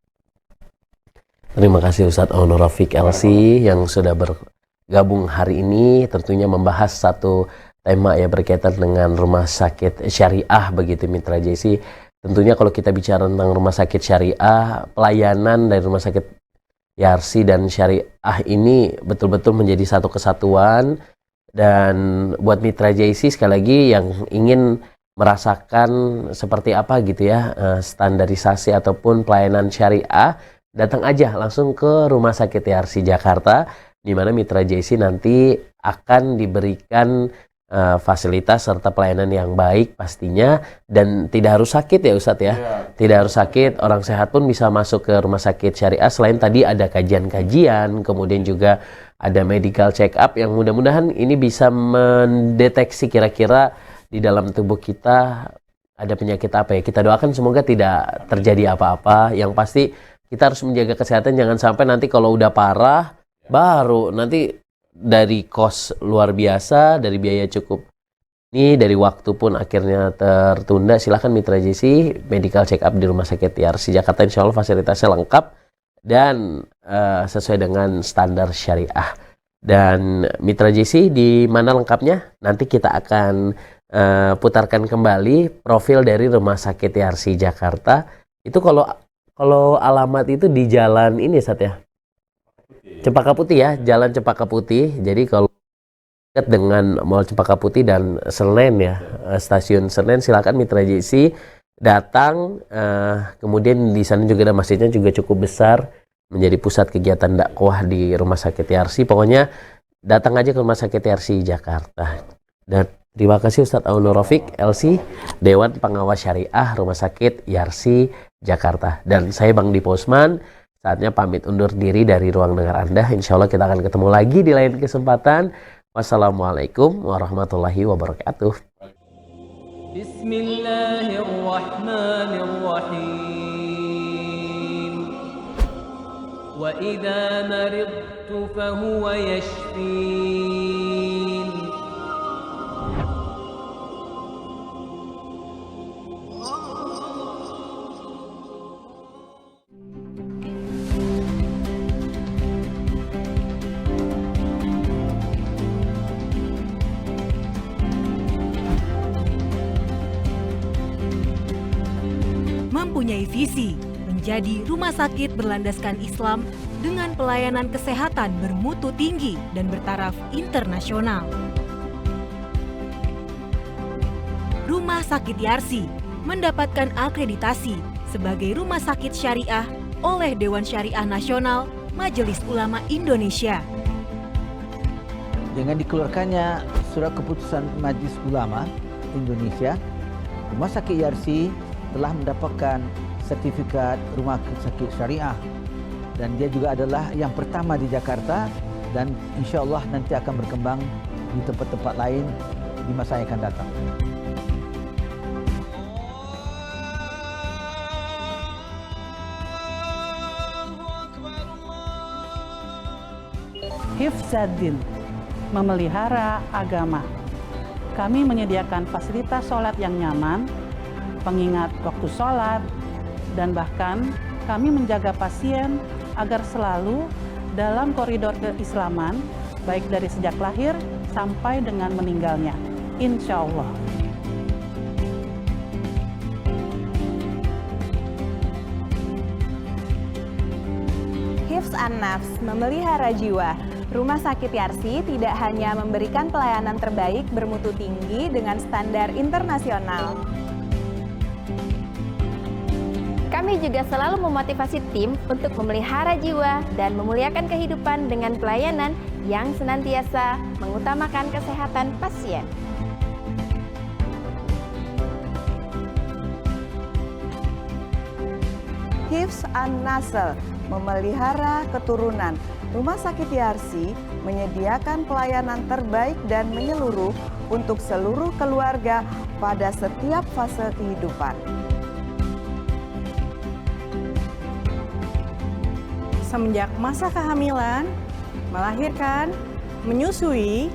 Terima kasih Ustadz Aun Rafiq LC yang sudah bergabung hari ini, tentunya membahas satu tema ya berkaitan dengan rumah sakit syariah begitu Mitra JC. Tentunya kalau kita bicara tentang rumah sakit syariah, pelayanan dari rumah sakit Yarsi dan syariah ini betul-betul menjadi satu kesatuan. Dan buat Mitra JC sekali lagi yang ingin merasakan seperti apa gitu ya standarisasi ataupun pelayanan syariah, datang aja langsung ke Rumah Sakit Yarsi Jakarta, di mana Mitra JC nanti akan diberikan fasilitas serta pelayanan yang baik pastinya, dan tidak harus sakit ya Ustadz ya. Tidak harus sakit, orang sehat pun bisa masuk ke Rumah Sakit Syariah. Selain tadi ada kajian-kajian, kemudian juga ada medical check up yang mudah-mudahan ini bisa mendeteksi kira-kira di dalam tubuh kita ada penyakit apa ya. Kita doakan semoga tidak terjadi apa-apa. Yang pasti kita harus menjaga kesehatan, jangan sampai nanti kalau udah parah baru nanti dari kos luar biasa, dari biaya cukup ini, dari waktu pun akhirnya tertunda. Silahkan Mitra JC medical check up di Rumah Sakit Yarsi Jakarta, insya Allah fasilitasnya lengkap dan sesuai dengan standar syariah. Dan Mitra JC di mana lengkapnya? Nanti kita akan putarkan kembali profil dari Rumah Sakit Yarsi Jakarta. Itu kalau alamat itu di jalan ini Sat ya, Cempaka Putih ya, Jalan Cempaka Putih. Jadi kalau dekat dengan Mall Cempaka Putih dan Senen ya, stasiun Senen, silakan Mitra JC datang. Kemudian di sana juga ada masjidnya juga cukup besar, menjadi pusat kegiatan dakwah di Rumah Sakit Yarsi. Pokoknya datang aja ke Rumah Sakit Yarsi Jakarta. Dan terima kasih Ustadz Aun Rafiq LC, Dewan Pengawas Syariah Rumah Sakit Yarsi Jakarta. Dan saya Bang Dipo Usman, saatnya pamit undur diri dari ruang dengar Anda. Insya Allah kita akan ketemu lagi di lain kesempatan. Wassalamualaikum warahmatullahi wabarakatuh. Bismillahirrahmanirrahim. Wa idza maridtu fahuwa yashfin. Mempunyai visi menjadi rumah sakit berlandaskan Islam dengan pelayanan kesehatan bermutu tinggi dan bertaraf internasional. Rumah Sakit Yarsi mendapatkan akreditasi sebagai rumah sakit syariah oleh Dewan Syariah Nasional Majelis Ulama Indonesia. Dengan dikeluarkannya surat keputusan Majelis Ulama Indonesia, Rumah Sakit Yarsi telah mendapatkan sertifikat rumah sakit syariah, dan dia juga adalah yang pertama di Jakarta, dan insya Allah nanti akan berkembang di tempat-tempat lain di masa yang akan datang. Hifzaddin, memelihara agama. Kami menyediakan fasilitas sholat yang nyaman, pengingat waktu sholat, dan bahkan kami menjaga pasien agar selalu dalam koridor keislaman, baik dari sejak lahir sampai dengan meninggalnya, insya Allah. Hifz an-Nafs, memelihara jiwa. Rumah Sakit Yarsi tidak hanya memberikan pelayanan terbaik bermutu tinggi dengan standar internasional. Kami juga selalu memotivasi tim untuk memelihara jiwa dan memuliakan kehidupan dengan pelayanan yang senantiasa mengutamakan kesehatan pasien. Hifz an-Nasl memelihara keturunan. Rumah Sakit Yarsi menyediakan pelayanan terbaik dan menyeluruh untuk seluruh keluarga pada setiap fase kehidupan. Semenjak masa kehamilan, melahirkan, menyusui,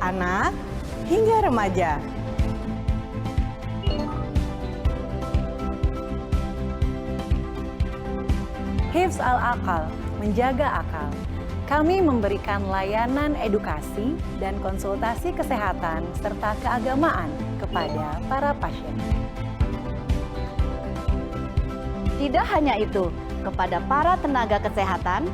anak, hingga remaja. Hifz al-Aqal, menjaga akal. Kami memberikan layanan edukasi dan konsultasi kesehatan serta keagamaan kepada para pasien. Tidak hanya itu, kepada para tenaga kesehatan,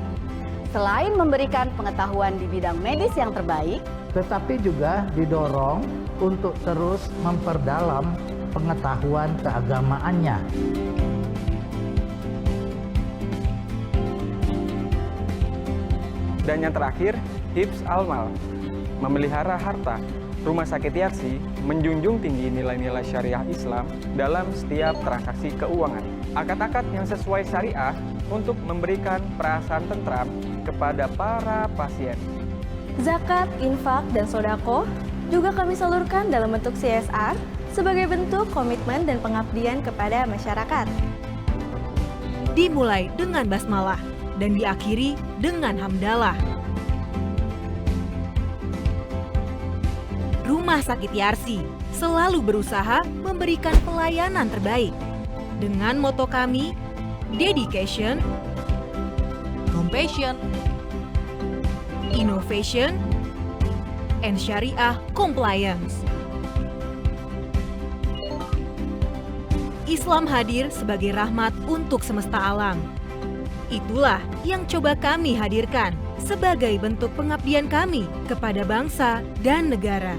selain memberikan pengetahuan di bidang medis yang terbaik, tetapi juga didorong untuk terus memperdalam pengetahuan keagamaannya. Dan yang terakhir, Hifz al-Mal, memelihara harta. Rumah Sakit Yarsi menjunjung tinggi nilai-nilai syariah Islam dalam setiap transaksi keuangan. Akad-akad yang sesuai syariah untuk memberikan perasaan tentram kepada para pasien. Zakat, infak, dan sodako juga kami salurkan dalam bentuk CSR sebagai bentuk komitmen dan pengabdian kepada masyarakat. Dimulai dengan basmalah dan diakhiri dengan hamdalah. Rumah Sakit Yarsi selalu berusaha memberikan pelayanan terbaik. Dengan moto kami, Dedication, Compassion, Innovation, and Syariah Compliance. Islam hadir sebagai rahmat untuk semesta alam. Itulah yang coba kami hadirkan sebagai bentuk pengabdian kami kepada bangsa dan negara.